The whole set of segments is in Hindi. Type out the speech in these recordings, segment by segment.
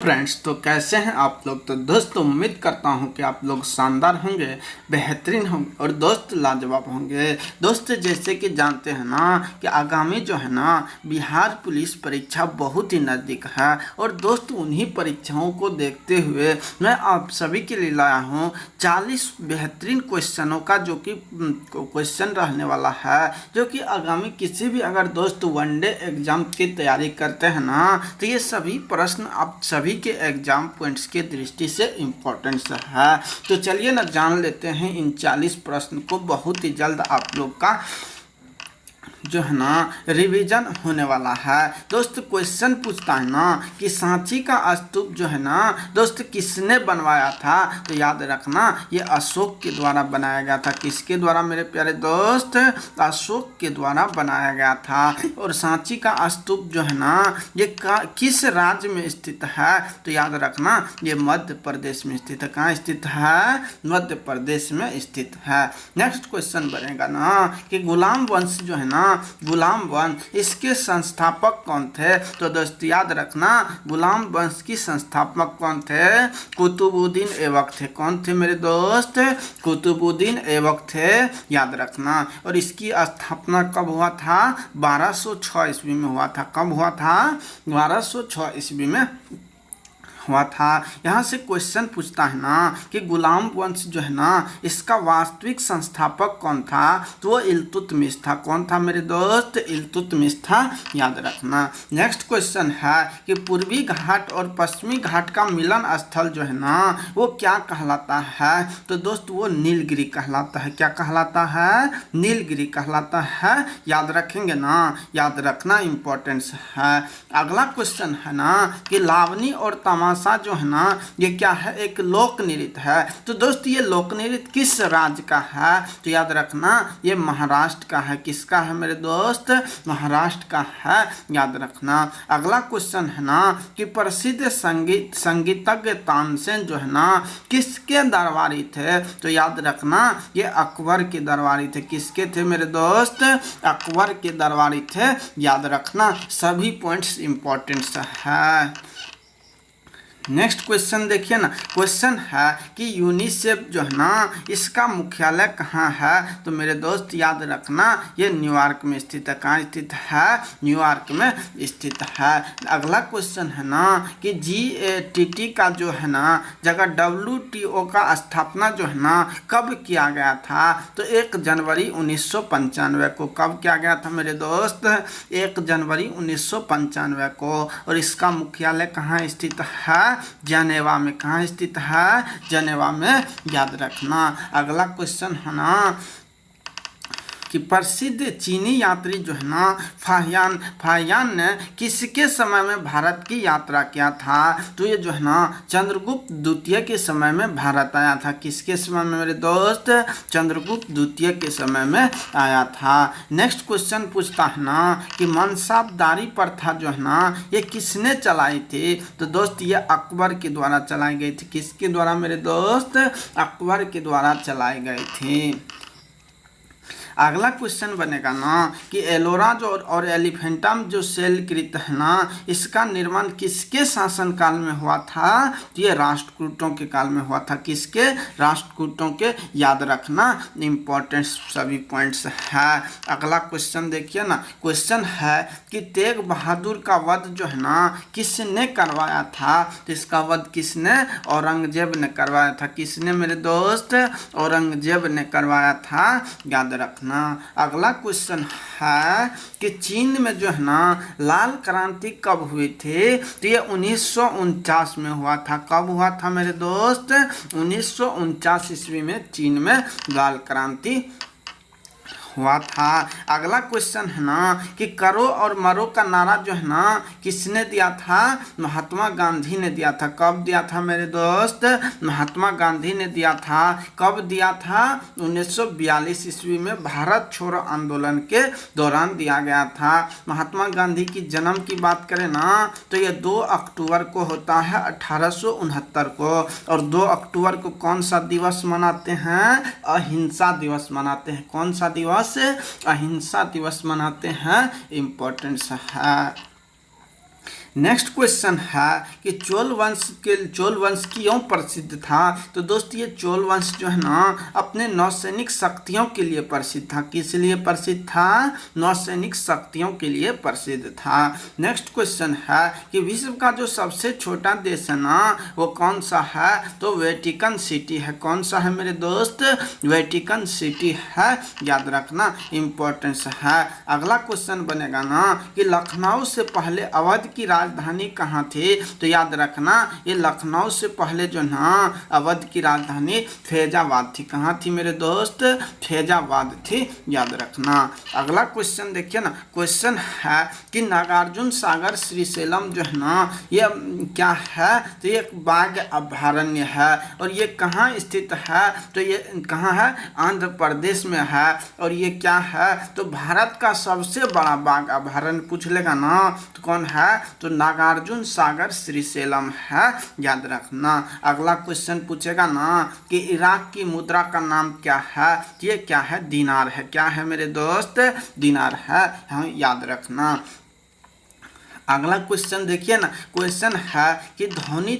फ्रेंड्स, तो कैसे हैं आप लोग। तो दोस्तों उम्मीद करता हूं कि आप लोग शानदार होंगे, बेहतरीन होंगे और दोस्त लाजवाब होंगे। दोस्त जैसे कि जानते हैं ना कि आगामी जो है ना बिहार पुलिस परीक्षा बहुत ही नज़दीक है और दोस्त उन्हीं परीक्षाओं को देखते हुए मैं आप सभी के लिए लाया हूं 40 बेहतरीन क्वेश्चनों का, जो कि क्वेश्चन रहने वाला है, जो कि आगामी किसी भी अगर दोस्त वनडे एग्जाम की तैयारी करते हैं ना तो ये सभी प्रश्न आप सभी के एग्जाम पॉइंट्स के दृष्टि से इम्पोर्टेंस है। तो चलिए ना जान लेते हैं इन 40 प्रश्न को। बहुत ही जल्द आप लोग का जो है ना रिवीजन होने वाला है। दोस्त क्वेश्चन पूछता है ना कि सांची का स्तूप जो है ना दोस्त किसने बनवाया था। तो याद रखना ये अशोक के द्वारा बनाया गया था। किसके द्वारा मेरे प्यारे दोस्त? अशोक के द्वारा बनाया गया था। और सांची का स्तूप जो है ना ये किस राज्य में स्थित है। तो याद रखना ये मध्य प्रदेश में स्थित है। कहाँ स्थित है? मध्य प्रदेश में स्थित है। नेक्स्ट क्वेश्चन बनेगा ना कि गुलाम वंश जो है ना, गुलाम वंश इसके संस्थापक कौन थे। तो दोस्त याद रखना गुलाम वंश की संस्थापक कौन थे? कुतुबुद्दीन ऐबक थे। कौन थे मेरे दोस्त? कुतुबुद्दीन ऐबक थे, याद रखना। और इसकी स्थापना कब हुआ था? 1206 ईस्वी में हुआ था। कब हुआ था? 1206 ईस्वी में हुआ था। यहाँ से क्वेश्चन पूछता है ना कि गुलाम वंश जो है ना इसका वास्तविक संस्थापक कौन था। तो वो इल्तुतमिश था। कौन था मेरे दोस्त? इल्तुतमिश था, याद रखना। नेक्स्ट क्वेश्चन है कि पूर्वी घाट और पश्चिमी घाट का मिलन स्थल जो है ना वो क्या कहलाता है। तो दोस्त वो नीलगिरी कहलाता है। क्या कहलाता है? नीलगिरी कहलाता है, याद रखेंगे ना, याद रखना इम्पोर्टेंस है। अगला क्वेश्चन है ना कि लावनी और तमाशा जो है ना ये क्या है? एक लोक नृत्य है। तो दोस्त ये लोक नृत्य किस राज्य का है। तो याद रखना ये महाराष्ट्र का है। किसका है मेरे दोस्त? महाराष्ट्र का है, याद रखना। अगला क्वेश्चन है ना कि प्रसिद्ध संगीतज्ञ तानसेन जो है ना किसके दरबारी थे। तो याद रखना ये अकबर के दरबारी थे। किसके थे मेरे दोस्त? अकबर के दरबारी थे, याद रखना। सभी पॉइंट्स इंपॉर्टेंट है। नेक्स्ट क्वेश्चन देखिए ना, क्वेश्चन है कि यूनिसेफ जो है ना इसका मुख्यालय कहाँ है। तो मेरे दोस्त याद रखना ये न्यूयॉर्क में स्थित है। कहाँ स्थित है? न्यूयॉर्क में स्थित है। अगला क्वेश्चन है ना कि GATT का जो है ना जगह WTO का स्थापना जो है ना कब किया गया था। तो 1 जनवरी 1995 को। कब किया गया था मेरे दोस्त? 1 जनवरी 1995 को। और इसका मुख्यालय कहाँ स्थित है? जनेवा में। कहाँ स्थित है? जनेवा में, याद रखना। अगला क्वेश्चन है ना कि प्रसिद्ध चीनी यात्री जो है ना फाहियान ने किसके समय में भारत की यात्रा किया था। तो ये जो है ना चंद्रगुप्त द्वितीय के समय में भारत आया था। किसके समय में मेरे दोस्त? चंद्रगुप्त द्वितीय के समय में आया था। नेक्स्ट क्वेश्चन पूछता है ना कि मनसाबदारी प्रथा जो है ना ये किसने चलाई थी। तो दोस्त ये अकबर के द्वारा चलाई गई थी। किसके द्वारा मेरे दोस्त? अकबर के द्वारा चलाई गई थी। अगला क्वेश्चन बनेगा ना कि एलोरा जो और एलिफेंटम जो शैलकृत है ना इसका निर्माण किसके शासनकाल में हुआ था। तो ये राष्ट्रकूटों के काल में हुआ था। किसके? राष्ट्रकूटों के, याद रखना इम्पोर्टेंट सभी पॉइंट्स है। अगला क्वेश्चन देखिए ना, क्वेश्चन है कि तेग बहादुर का वध जो है ना किसने करवाया था। तो इसका वध किसने? औरंगजेब ने करवाया था। किसने मेरे दोस्त? औरंगजेब ने करवाया था, याद रखना। अगला क्वेश्चन है कि चीन में जो है ना लाल क्रांति कब हुई थी। तो ये 1949 में हुआ था। कब हुआ था मेरे दोस्त? 1949 ईस्वी में चीन में लाल क्रांति हुआ था। अगला क्वेश्चन है ना कि करो और मरो का नारा जो है ना किसने दिया था। महात्मा गांधी ने दिया था। कब दिया था मेरे दोस्त। महात्मा गांधी ने दिया था। कब दिया था। 1942 ईस्वी में भारत छोड़ो आंदोलन के दौरान दिया गया था। महात्मा गांधी की जन्म की बात करें ना तो ये 2 अक्टूबर को होता है 1869 को। और 2 अक्टूबर को कौन सा दिवस मनाते हैं। अहिंसा दिवस मनाते हैं। कौन सा दिवस। अहिंसा दिवस मनाते हैं। इम्पोर्टेंस है। नेक्स्ट क्वेश्चन है कि चोल वंश क्यों प्रसिद्ध था। तो दोस्त ये चोल वंश जो है ना अपने नौसैनिक शक्तियों के लिए प्रसिद्ध था। किस लिए प्रसिद्ध था? नौसैनिक शक्तियों के लिए प्रसिद्ध था। नेक्स्ट क्वेश्चन है कि विश्व का जो सबसे छोटा देश है ना वो कौन सा है। तो वेटिकन सिटी है। कौन सा है मेरे दोस्त? वेटिकन सिटी है, याद रखना, इंपॉर्टेंस है। अगला क्वेश्चन बनेगा ना कि लखनऊ से पहले अवध की राजधानी कहाँ थी। तो याद रखना ये लखनऊ से पहले जो ना अवध की राजधानी फैजाबाद थी। कहाँ थी मेरे दोस्त? फैजाबाद थी, याद रखना। अगला क्वेश्चन देखिए ना, क्वेश्चन है कि नागार्जुन सागर श्रीशैलम जो है ना ये क्या है। तो ये एक बाघ अभयारण्य है और ये कहाँ स्थित है। तो ये कहाँ है? आंध्र प्रदेश में है। और ये क्या है? तो भारत का सबसे बड़ा बाघ अभयारण्य पूछ लेगा ना तो कौन है? तो नागार्जुन सागर श्रीशैलम है, याद रखना। अगला क्वेश्चन पूछेगा ना कि इराक की मुद्रा का नाम क्या है। ये क्या है? दिनार है। क्या है मेरे दोस्त? दिनार है, हाँ, याद रखना। अगला क्वेश्चन देखिए ना, क्वेश्चन है कि ध्वनि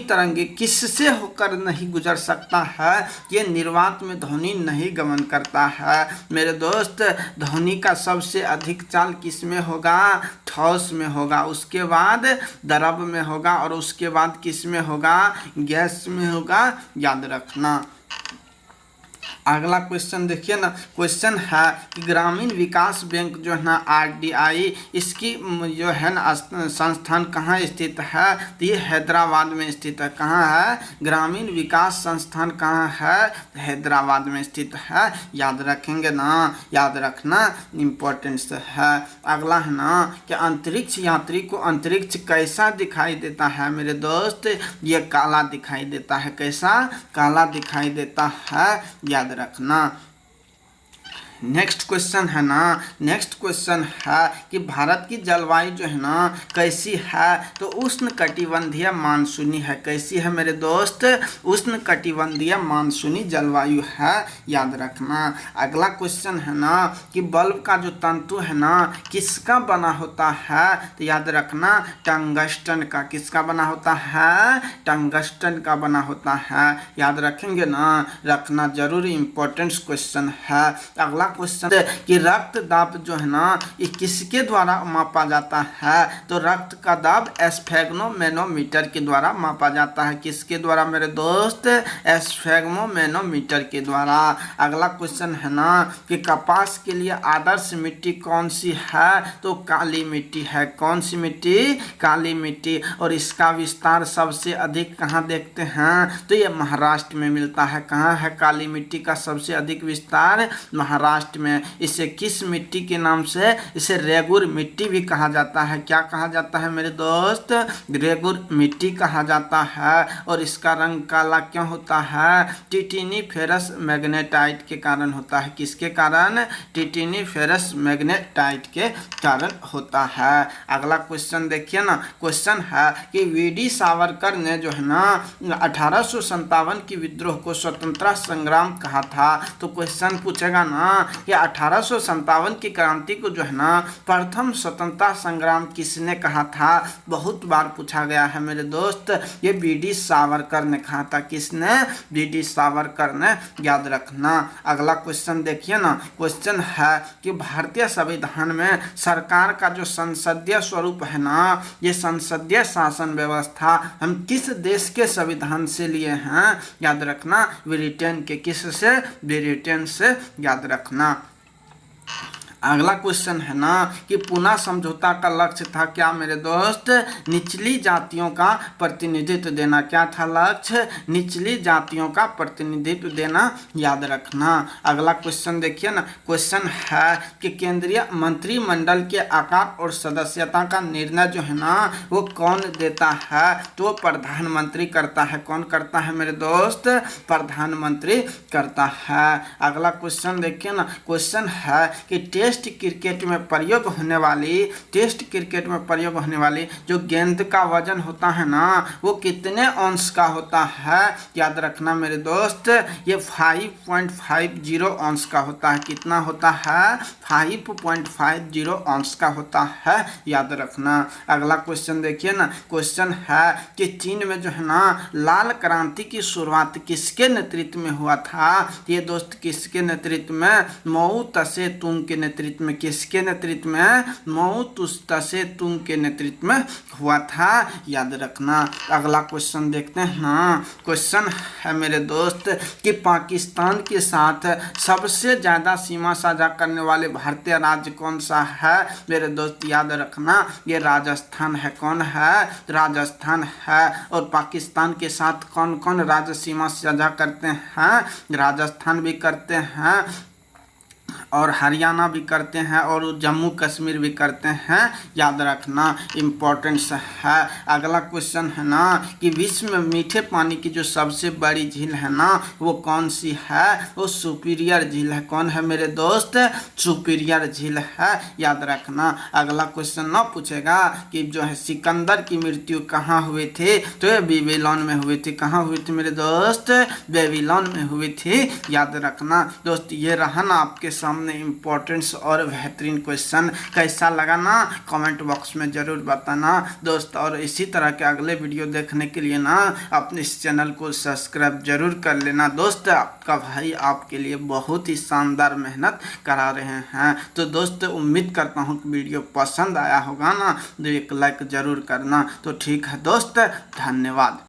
तरंगे किससे होकर नहीं गुजर सकता है। ये निर्वात में ध्वनि नहीं गमन करता है मेरे दोस्त। ध्वनि का सबसे अधिक चाल किस में होगा? ठोस में होगा, उसके बाद द्रव में होगा और उसके बाद किस में होगा? गैस में होगा, याद रखना। अगला क्वेश्चन देखिए ना, क्वेश्चन है कि ग्रामीण विकास बैंक जो है ना RDI इसकी जो है ना संस्थान कहाँ स्थित है। तो ये हैदराबाद में स्थित है। कहाँ है? ग्रामीण विकास संस्थान कहाँ है? हैदराबाद में स्थित है, याद रखेंगे ना, याद रखना, इम्पोर्टेंस है। अगला है ना कि अंतरिक्ष यात्री को अंतरिक्ष कैसा दिखाई देता है मेरे दोस्त। ये काला दिखाई देता है। कैसा? काला दिखाई देता है, याद रखना। नेक्स्ट क्वेश्चन है ना, नेक्स्ट क्वेश्चन है कि भारत की जलवायु जो है ना कैसी है। तो उष्ण कटिबंधीय मानसूनी है। कैसी है मेरे दोस्त? उष्ण कटिबंधीय मानसूनी जलवायु है, याद रखना। अगला क्वेश्चन है ना कि बल्ब का जो तंतु है ना किसका बना होता है। तो याद रखना टंगस्टन का। किसका बना होता है? टंगस्टन का बना होता है, याद रखेंगे ना, रखना जरूर, इम्पोर्टेंट क्वेश्चन है। अगला क्वेश्चन कि रक्त दाब जो है ना ये किसके द्वारा मापा जाता है। तो रक्त का दाब एस्फेग्मोमेनोमीटर के द्वारा मापा जाता है। किसके द्वारा मेरे दोस्त? एस्फेग्मोमेनोमीटर के द्वारा। अगला क्वेश्चन है ना कि कपास के लिए आदर्श मिट्टी कौन सी है। तो काली मिट्टी है। कौन सी मिट्टी? काली मिट्टी। और इसका विस्तार सबसे अधिक कहाँ देखते हैं। तो ये महाराष्ट्र में मिलता है। कहाँ है काली मिट्टी का सबसे अधिक विस्तार? महाराष्ट्र में। इसे किस मिट्टी के नाम से? इसे रेगुर मिट्टी भी कहा जाता है। क्या कहा जाता है मेरे दोस्त? रेगुर मिट्टी कहा जाता है। और इसका रंग काला क्यों होता है? टिटिनीफेरस मैग्नेटाइट के कारण होता है। किसके कारण? टिटिनीफेरस मैग्नेटाइट के कारण होता है। अगला क्वेश्चन देखिए ना, क्वेश्चन है कि वीडी सावरकर ने जो है ना 1857 की विद्रोह को स्वतंत्रता संग्राम कहा था। तो क्वेश्चन पूछेगा ना कि 1857 की क्रांति को जो है ना प्रथम स्वतंत्रता संग्राम किसने कहा था। बहुत बार पूछा गया है मेरे दोस्त। ये वीडी सावरकर ने कहा था। किसने? वीडी सावरकर ने, याद रखना। अगला क्वेश्चन देखिए ना, क्वेश्चन है कि भारतीय संविधान में सरकार का जो संसदीय स्वरूप है ना ये संसदीय शासन व्यवस्था हम किस देश के संविधान से लिए हैं। याद रखना ब्रिटेन के। किस से? ब्रिटेन से, याद रखना। अगला क्वेश्चन है ना कि पुनः समझौता का लक्ष्य था क्या मेरे दोस्त? निचली जातियों का प्रतिनिधित्व देना। क्या था लक्ष्य? निचली जातियों का प्रतिनिधित्व देना, याद रखना। अगला क्वेश्चन देखिए ना, क्वेश्चन है कि केंद्रीय मंत्रिमंडल के आकार और सदस्यता का निर्णय जो है ना वो कौन देता है। तो प्रधानमंत्री करता है। कौन करता है मेरे दोस्त? प्रधानमंत्री करता है। अगला क्वेश्चन देखिए ना, क्वेश्चन है कि टेस्ट टेस्ट क्रिकेट में प्रयोग होने वाली जो गेंद का वजन होता है ना वो कितने औंस का होता है? याद रखना मेरे दोस्त, ये 5.50 औंस का होता है। कितना होता है? 5.50 औंस का होता है, याद रखना। अगला क्वेश्चन देखिए ना, क्वेश्चन है कि चीन में जो है ना लाल क्रांति की शुरुआत किसके नेतृत्व में हुआ था? ये दोस्त किसके नेतृत्व में? माओ त्से तुंग के नेतृत्व में। किसके नेतृत्व में? माओ त्से तुंग के नेतृत्व में हुआ था, याद रखना। अगला क्वेश्चन देखते हैं ना, क्वेश्चन है मेरे दोस्त कि पाकिस्तान के साथ सबसे ज्यादा सीमा साझा करने वाले भारतीय राज्य कौन सा है? मेरे दोस्त याद रखना, ये राजस्थान है। कौन है? राजस्थान है। और पाकिस्तान के साथ कौन कौन राज्य सीमा साझा करते हैं? राजस्थान भी करते हैं और हरियाणा भी करते हैं और जम्मू कश्मीर भी करते हैं, याद रखना, इम्पोर्टेंस है। अगला क्वेश्चन है ना कि विश्व में मीठे पानी की जो सबसे बड़ी झील है ना वो कौन सी है? वो सुपीरियर झील है। कौन है मेरे दोस्त? सुपीरियर झील है, याद रखना। अगला क्वेश्चन ना पूछेगा कि जो है सिकंदर की मृत्यु कहाँ हुई थी? तो ये बेबीलोन में हुई थी। कहाँ हुई थी मेरे दोस्त? बेबीलोन में हुई थी, याद रखना। दोस्त ये रहा ना आपके सामने इम्पोर्टेंस और बेहतरीन क्वेश्चन। कैसा लगा ना कमेंट बॉक्स में ज़रूर बताना दोस्त। और इसी तरह के अगले वीडियो देखने के लिए ना अपने इस चैनल को सब्सक्राइब जरूर कर लेना दोस्त। आपका भाई आपके लिए बहुत ही शानदार मेहनत करा रहे हैं। तो दोस्त उम्मीद करता हूँ कि वीडियो पसंद आया होगा ना, तो एक लाइक ज़रूर करना। तो ठीक है दोस्त, धन्यवाद।